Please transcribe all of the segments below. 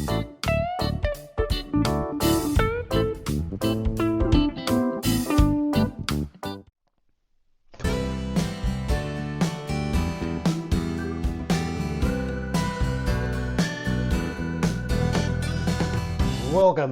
Welcome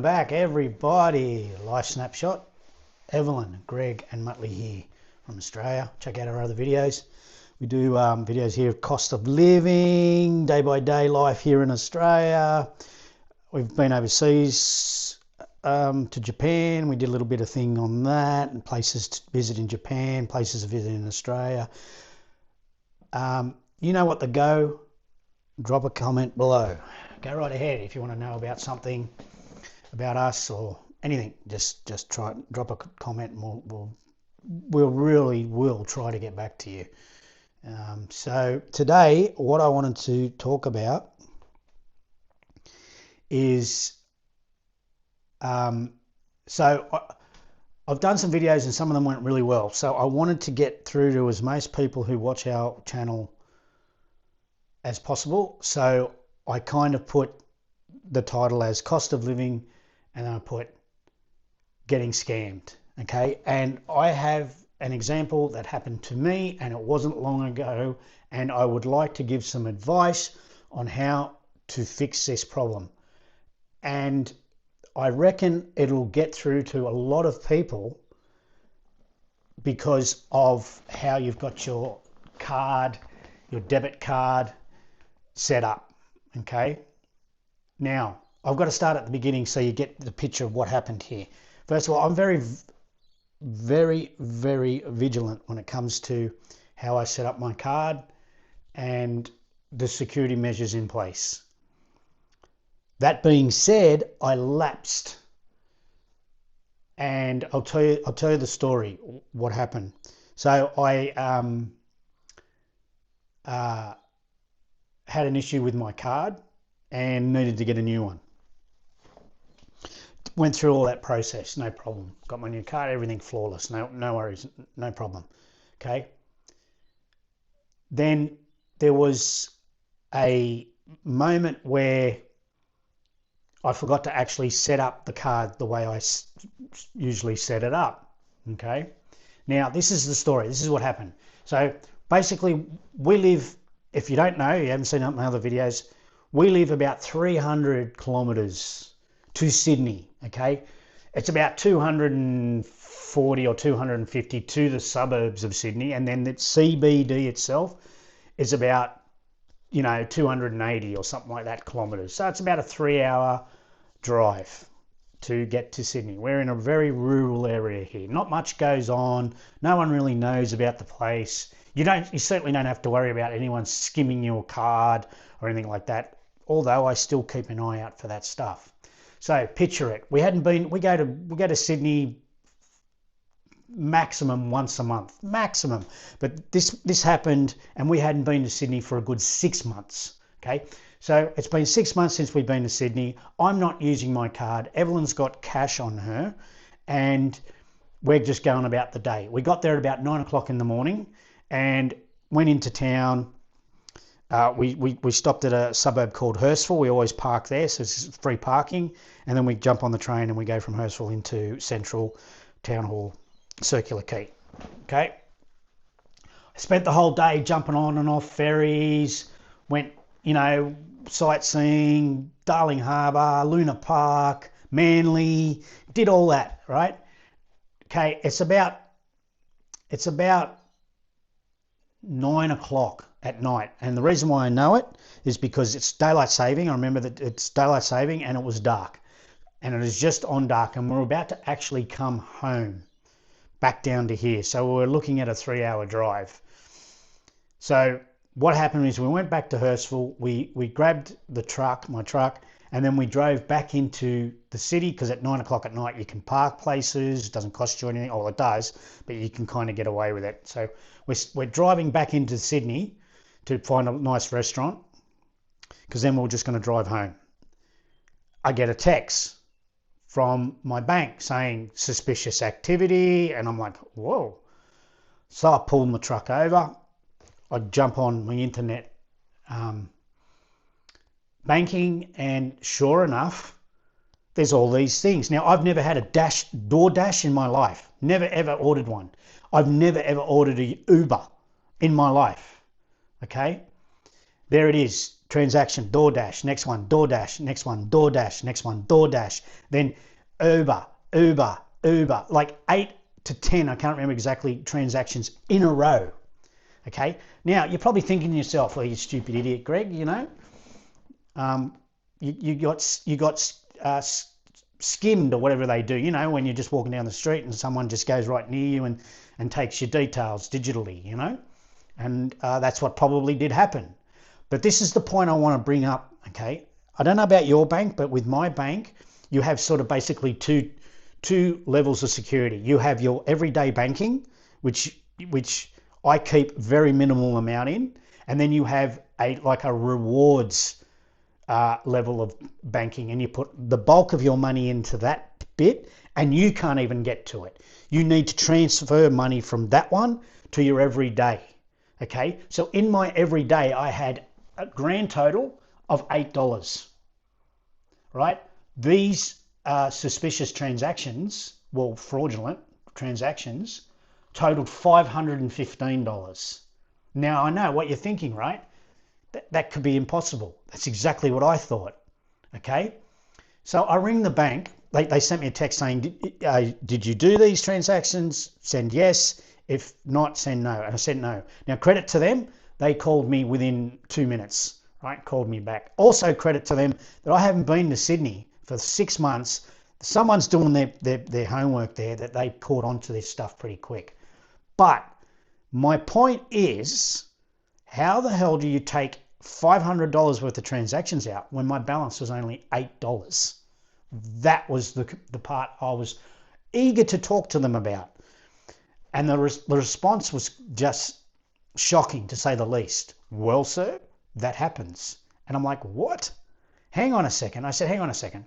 back, everybody. Life Snapshot. Evelyn, Greg and Muttley here from Australia. Check out our other videos. We do videos here of cost of living, day by day life here in Australia. We've been overseas to Japan. We did a little bit of thing on that, and places to visit in Japan, places to visit in Australia. You know what to go. Drop a comment below. Go right ahead if you want to know about something, about us or anything. Just drop a comment and we'll really try to get back to you. So today what I wanted to talk about is so I've done some videos and some of them went really well, so I wanted to get through to as most people who watch our channel as possible. So I kind of put the title as cost of living, and then I put getting scammed. Okay, and I have an example that happened to me, and it wasn't long ago, and I would like to give some advice on how to fix this problem. And I reckon it'll get through to a lot of people because of how you've got your card, your debit card set up. Okay, now I've got to start at the beginning so you get the picture of what happened here. First of all, I'm very vigilant when it comes to how I set up my card and the security measures in place. That being said, I lapsed, and I'll tell you the story, what happened. So I had an issue with my card and needed to get a new one. Went through all that process, no problem. Got my new card, everything flawless, no worries, no problem. Okay. Then there was a moment where I forgot to actually set up the card the way I usually set it up. Okay. Now this is the story. This is what happened. So basically, we live, if you don't know, you haven't seen my other videos, we live about 300 kilometers to Sydney. Okay, it's about 240 or 250 to the suburbs of Sydney, and then the CBD itself is about 280 or something like that kilometers. So it's about a 3-hour drive to get to Sydney. We're in a very rural area here. Not much goes on. No one really knows about the place. You certainly don't have to worry about anyone skimming your card or anything like that, although I still keep an eye out for that stuff. So picture it. We go to Sydney maximum once a month, maximum. But this happened, and we hadn't been to Sydney for a good 6 months. Okay, so it's been 6 months since we've been to Sydney. I'm not using my card. Evelyn's got cash on her, and we're just going about the day. We got there at about 9 o'clock in the morning and went into town. We stopped at a suburb called Hurstville. We always park there, so it's free parking. And then we jump on the train and we go from Hurstville into Central Town Hall, Circular Quay. Okay. I spent the whole day jumping on and off ferries, went, sightseeing, Darling Harbour, Luna Park, Manly, did all that, right? Okay, it's about 9 o'clock at night, and the reason why I know it is because it's daylight saving. I remember that it's daylight saving, and it was dark, and it is just on dark, and we're about to actually come home back down to here, so we're looking at a 3-hour drive. So what happened is we went back to Hurstville, we grabbed my truck, and then we drove back into the city, because at 9 o'clock at night you can park places. It doesn't cost you anything. Oh, it does, but you can kind of get away with it. So we're driving back into Sydney to find a nice restaurant, because then we're just going to drive home. I get a text from my bank saying suspicious activity, and I'm like, whoa. So I pull my truck over. I jump on my internet banking, and sure enough, there's all these things. Now, I've never had a DoorDash in my life. Never ever ordered one. I've never ever ordered a Uber in my life. Okay, there it is. Transaction, DoorDash, next one, DoorDash, next one, DoorDash, next one, DoorDash. Then Uber, Uber, Uber. Like 8 to 10, I can't remember exactly, transactions in a row. Okay, now you're probably thinking to yourself, well, you stupid idiot, Greg, you know, you got skimmed or whatever they do, you know, when you're just walking down the street and someone just goes right near you and takes your details digitally, you know, and that's what probably did happen. But this is the point I want to bring up. Okay, I don't know about your bank, but with my bank, you have sort of basically two levels of security. You have your everyday banking, which I keep very minimal amount in, and then you have a rewards level of banking, and you put the bulk of your money into that bit, and you can't even get to it. You need to transfer money from that one to your everyday. Okay, so in my everyday, I had a grand total of $8. Right? These suspicious transactions, well, fraudulent transactions, totaled $515. Now, I know what you're thinking, right? That could be impossible. That's exactly what I thought. Okay, so I ring the bank. They sent me a text saying, did you do these transactions? Send yes. If not, send no. And I said no. Now, credit to them, they called me within 2 minutes, right? Called me back. Also, credit to them that I haven't been to Sydney for 6 months. Someone's doing their homework there, that they caught on to this stuff pretty quick. But my point is, how the hell do you take $500 worth of transactions out when my balance was only $8? That was the part I was eager to talk to them about. And the response was just shocking, to say the least. Well, sir, that happens. And I'm like, what? Hang on a second. I said, hang on a second.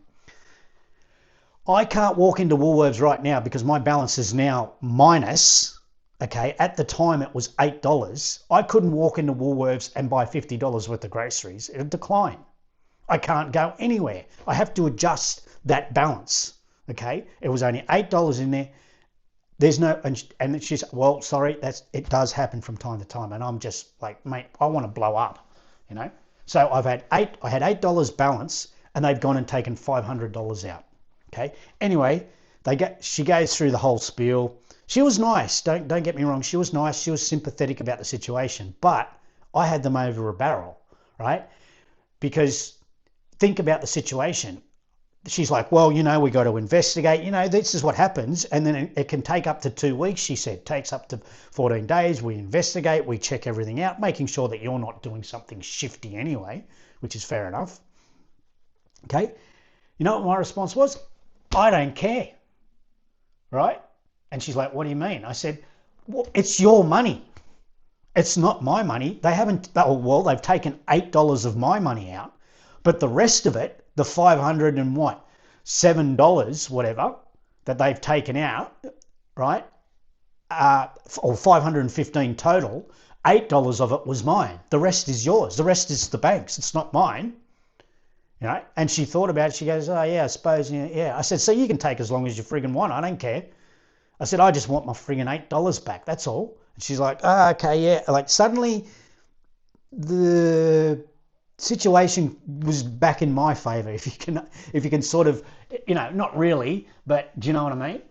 I can't walk into Woolworths right now because my balance is now minus. Okay, at the time it was $8. I couldn't walk into Woolworths and buy $50 worth of groceries. It would decline. I can't go anywhere. I have to adjust that balance. Okay, it was only $8 in there. There's no, and she's, well, sorry, it does happen from time to time. And I'm just like, mate, I want to blow up, you know? So I had $8 balance, and they've gone and taken $500 out. Okay. Anyway, she goes through the whole spiel. She was nice. Don't get me wrong. She was nice. She was sympathetic about the situation, but I had them over a barrel, right? Because think about the situation. She's like, well, you know, we got to investigate, you know, this is what happens. And then it can take up to 2 weeks. She said, takes up to 14 days. We investigate, we check everything out, making sure that you're not doing something shifty anyway, which is fair enough. Okay. You know what my response was? I don't care. Right. And she's like, what do you mean? I said, well, it's your money. It's not my money. They haven't, well, they've taken $8 of my money out, but the rest of it, the $7 whatever that they've taken out, right? Or 515 total, $8 of it was mine. The rest is yours. The rest is the bank's. It's not mine. You know? And she thought about it. She goes, oh yeah, I suppose, yeah. I said, so you can take as long as you friggin' want. I don't care. I said, I just want my friggin' $8 back. That's all. And she's like, oh, okay, yeah. Like suddenly the situation was back in my favor, if you can sort of, you know, not really, but do you know what I mean?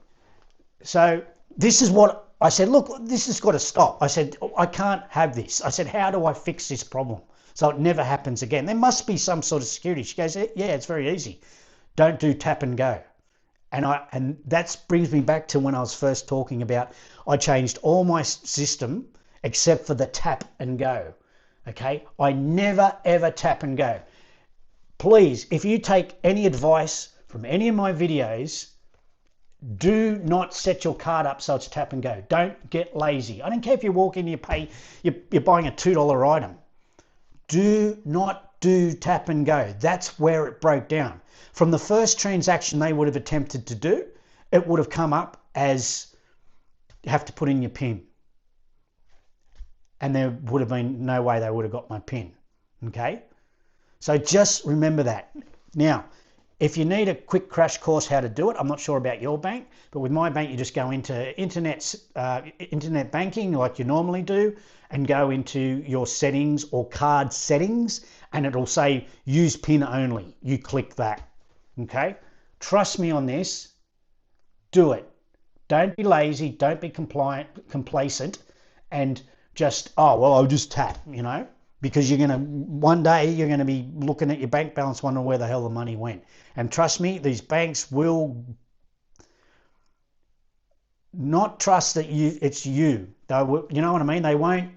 So this is what I said, look, this has got to stop. I said, I can't have this. I said, how do I fix this problem so it never happens again? There must be some sort of security. She goes, yeah, it's very easy. Don't do tap and go. And that brings me back to when I was first talking about, I changed all my system except for the tap and go. Okay, I never ever tap and go. Please, if you take any advice from any of my videos, do not set your card up so it's tap and go. Don't get lazy. I don't care if you walk in, you're buying a $2 item. Do not do tap and go. That's where it broke down. From the first transaction they would have attempted to do, it would have come up as you have to put in your PIN. And there would have been no way they would have got my PIN. Okay? So just remember that. Now, if you need a quick crash course how to do it, I'm not sure about your bank, but with my bank, you just go into internet banking like you normally do and go into your settings or card settings, and it'll say use PIN only. You click that. Okay? Trust me on this. Do it. Don't be lazy. Don't be complacent, and just, oh, well, I'll just tap, because one day you're going to be looking at your bank balance wondering where the hell the money went. And trust me, these banks will not trust that it's you. You know what I mean? They won't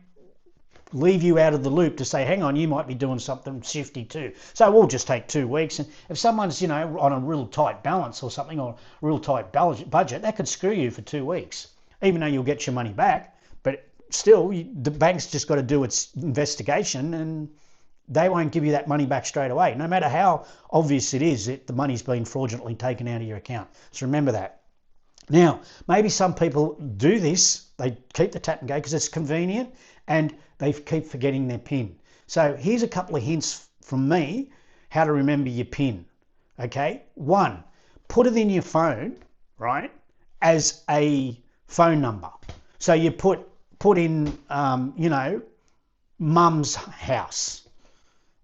leave you out of the loop to say, hang on, you might be doing something shifty too. So we'll just take 2 weeks. And if someone's, on a real tight balance or something, or a real tight budget, that could screw you for 2 weeks, even though you'll get your money back. But still, the bank's just got to do its investigation, and they won't give you that money back straight away, no matter how obvious it is that the money's been fraudulently taken out of your account. So remember that. Now, maybe some people do this. They keep the tap and go because it's convenient, and they keep forgetting their PIN. So here's a couple of hints from me how to remember your PIN. Okay, 1, put it in your phone, right, as a phone number. So you put in, mum's house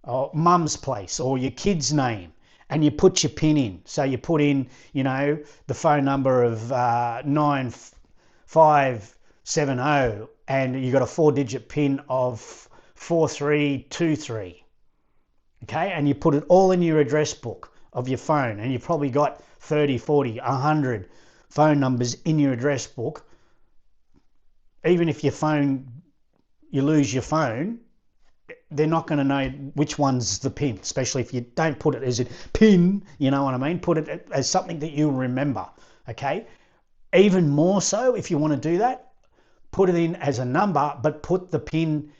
or mum's place or your kid's name, and you put your PIN in. So you put in, the phone number of 9570, and you got a 4-digit PIN of 4323. Okay, and you put it all in your address book of your phone, and you've probably got 30, 40, 100 phone numbers in your address book. Even if you lose your phone, they're not going to know which one's the PIN, especially if you don't put it as a PIN, you know what I mean? Put it as something that you'll remember, okay? Even more so, if you want to do that, put it in as a number, but put the PIN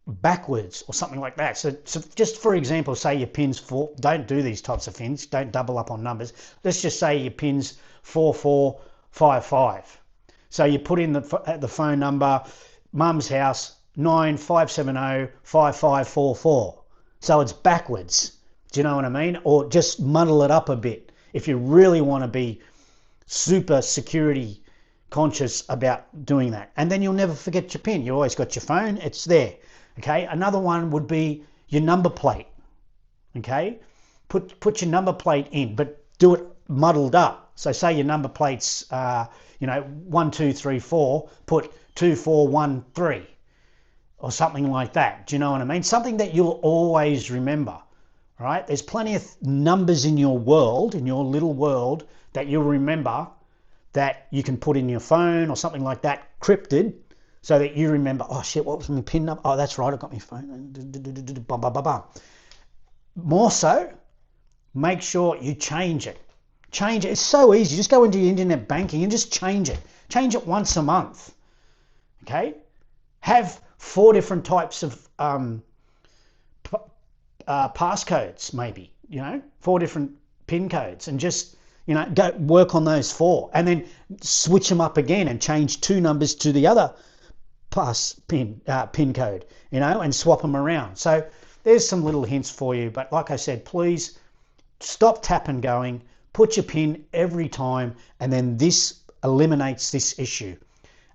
backwards or something like that. So just for example, say your PIN's 4, don't do these types of PINs, don't double up on numbers. Let's just say your PIN's 4455. So you put in the phone number, mum's house, 95705544. So it's backwards. Do you know what I mean? Or just muddle it up a bit if you really want to be super security conscious about doing that. And then you'll never forget your PIN. You always got your phone, it's there. Okay. Another one would be your number plate. Okay. Put your number plate in, but do it muddled up. So say your number plate's 1234, put 2413 or something like that. Do you know what I mean? Something that you'll always remember, right? There's plenty of numbers in your world, in your little world, that you'll remember that you can put in your phone or something like that, crypted, so that you remember, oh shit, what was my PIN number? Oh, that's right, I got my phone. More so, make sure you change it. Change it. It's so easy. Just go into your internet banking and just change it. Change it once a month. Okay? Have 4 different types of passcodes, maybe, 4 different PIN codes, and just, go work on those 4, and then switch them up again and change 2 numbers to the other PIN code, and swap them around. So there's some little hints for you. But like I said, please stop tap and going. Put your PIN every time, and then this eliminates this issue.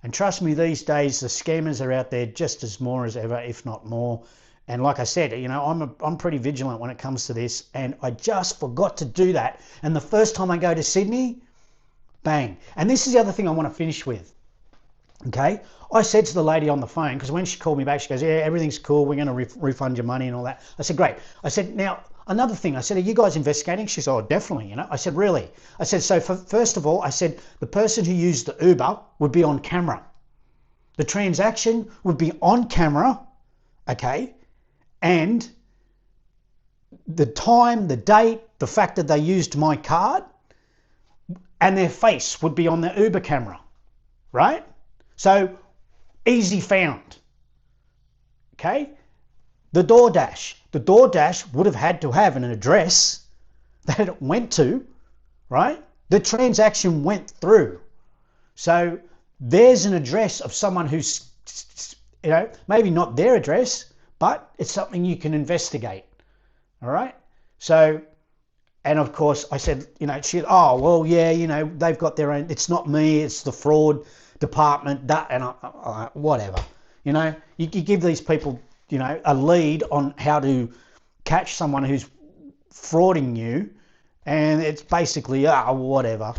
And trust me, these days the scammers are out there just as more as ever, if not more. And like I said, I'm pretty vigilant when it comes to this, and I just forgot to do that. And the first time I go to Sydney, bang. And this is the other thing I want to finish with. Okay, I said to the lady on the phone, because when she called me back, she goes, yeah, everything's cool, we're going to refund your money and all that. I said, great. I said, now, another thing, I said, are you guys investigating? She said, oh, definitely, I said, really? I said, so first of all, I said, the person who used the Uber would be on camera. The transaction would be on camera, okay? And the time, the date, the fact that they used my card, and their face would be on the Uber camera, right? So, easy found, okay? The DoorDash would have had to have an address that it went to, right? The transaction went through. So, there's an address of someone who's, maybe not their address, but it's something you can investigate, All right. So, and of course I said, oh, well, yeah, they've got their own, it's not me, it's the fraud department, that, and whatever. You give these people, a lead on how to catch someone who's frauding you, and it's basically, whatever,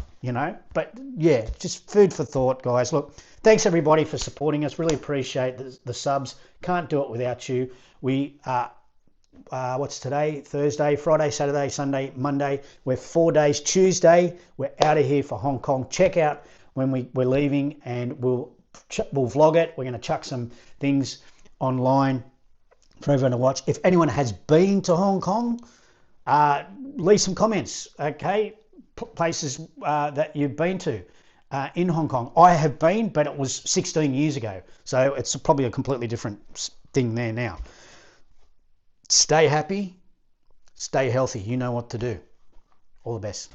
But yeah, just food for thought, guys. Look, thanks everybody for supporting us. Really appreciate the subs. Can't do it without you. We what's today? Thursday, Friday, Saturday, Sunday, Monday. We're 4 days. Tuesday, we're out of here for Hong Kong. Check out when we're leaving, and we'll vlog it. We're going to chuck some things online for everyone to watch. If anyone has been to Hong Kong, leave some comments, okay? Places that you've been to in Hong Kong. I have been, but it was 16 years ago. So it's probably a completely different thing there now. Stay happy, stay healthy. You know what to do. All the best.